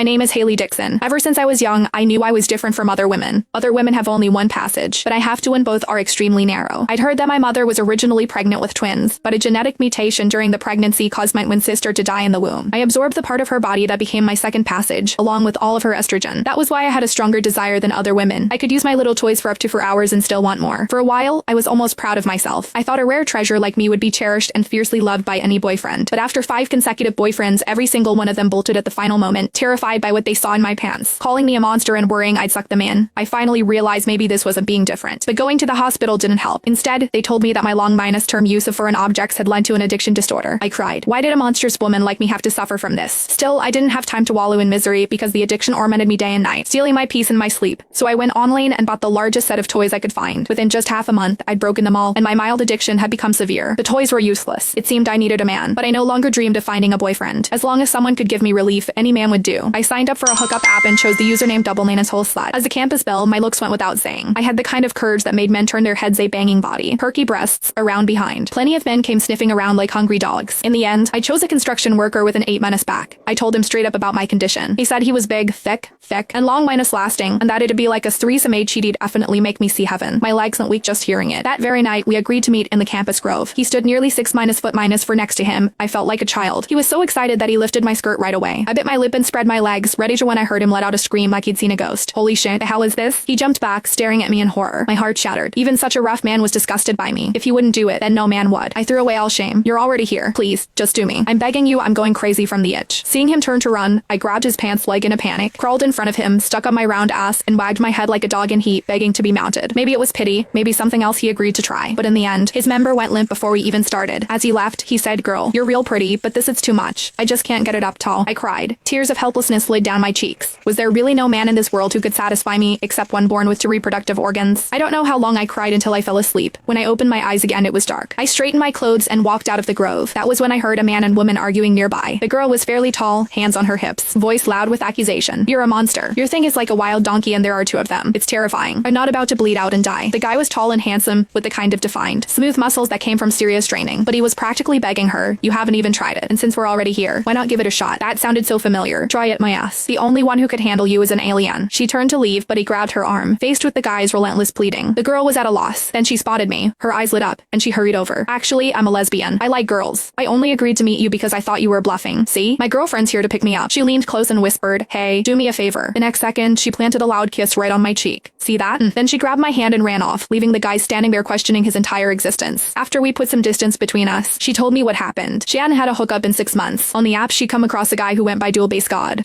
My name is Haley Dixon. Ever since I was young, I knew I was different from other women. Other women have only one passage, but I have two and both are extremely narrow. I'd heard that my mother was originally pregnant with twins, but a genetic mutation during the pregnancy caused my twin sister to die in the womb. I absorbed the part of her body that became my second passage, along with all of her estrogen. That was why I had a stronger desire than other women. I could use my little toys for up to 4 hours and still want more. For a while, I was almost proud of myself. I thought a rare treasure like me would be cherished and fiercely loved by any boyfriend. But after 5 consecutive boyfriends, every single one of them bolted at the final moment, terrified by what they saw in my pants, calling me a monster and worrying I'd suck them in. I finally realized maybe this wasn't being different. But going to the hospital didn't help. Instead, they told me that my long-term use of foreign objects had led to an addiction disorder. I cried. Why did a monstrous woman like me have to suffer from this? Still, I didn't have time to wallow in misery because the addiction tormented me day and night, stealing my peace and my sleep. So I went online and bought the largest set of toys I could find. Within just half a month, I'd broken them all, and my mild addiction had become severe. The toys were useless. It seemed I needed a man, but I no longer dreamed of finding a boyfriend. As long as someone could give me relief, any man would do. I signed up for a hookup app and chose the username @slut. As a campus belle, my looks went without saying. I had the kind of courage that made men turn their heads, a banging body, perky breasts, around behind. Plenty of men came sniffing around like hungry dogs. In the end, I chose a construction worker with an 8- back. I told him straight up about my condition. He said he was big, thick, and long lasting, and that it'd be like a threesome she'd definitely make me see heaven. My legs went weak just hearing it. That very night, we agreed to meet in the campus grove. He stood nearly 6- for next to him. I felt like a child. He was so excited that he lifted my skirt right away. I bit my lip and spread my legs, ready to when I heard him let out a scream like he'd seen a ghost. Holy shit, the hell is this? He jumped back, staring at me in horror. My heart shattered. Even such a rough man was disgusted by me. If he wouldn't do it, then no man would. I threw away all shame. You're already here. Please, just do me. I'm begging you, I'm going crazy from the itch. Seeing him turn to run, I grabbed his pants leg in a panic, crawled in front of him, stuck up my round ass, and wagged my head like a dog in heat, begging to be mounted. Maybe it was pity, maybe something else he agreed to try. But in the end, his member went limp before we even started. As he left, he said, "Girl, you're real pretty, but this is too much. I just can't get it up tall." I cried. Tears of helplessness slid down my cheeks. Was there really no man in this world who could satisfy me, except one born with 2 reproductive organs? I don't know how long I cried until I fell asleep. When I opened my eyes again, it was dark. I straightened my clothes and walked out of the grove. That was when I heard a man and woman arguing nearby. The girl was fairly tall, hands on her hips, voice loud with accusation. "You're a monster. Your thing is like a wild donkey and there are 2 of them. It's terrifying. I'm not about to bleed out and die." The guy was tall and handsome, with the kind of defined, smooth muscles that came from serious training, but he was practically begging her, "You haven't even tried it, and since we're already here, why not give it a shot?" That sounded so familiar. "Try it, my ass. The only one who could handle you is an alien." She turned to leave, but he grabbed her arm, faced with the guy's relentless pleading. The girl was at a loss. Then she spotted me. Her eyes lit up, and she hurried over. "Actually, I'm a lesbian. I like girls. I only agreed to meet you because I thought you were bluffing. See? My girlfriend's here to pick me up." She leaned close and whispered, "Hey, do me a favor." The next second, she planted a loud kiss right on my cheek. "See that?" Then she grabbed my hand and ran off, leaving the guy standing there questioning his entire existence. After we put some distance between us, she told me what happened. She hadn't had a hookup in 6 months. On the app, she'd come across a guy who went by Dual Base God.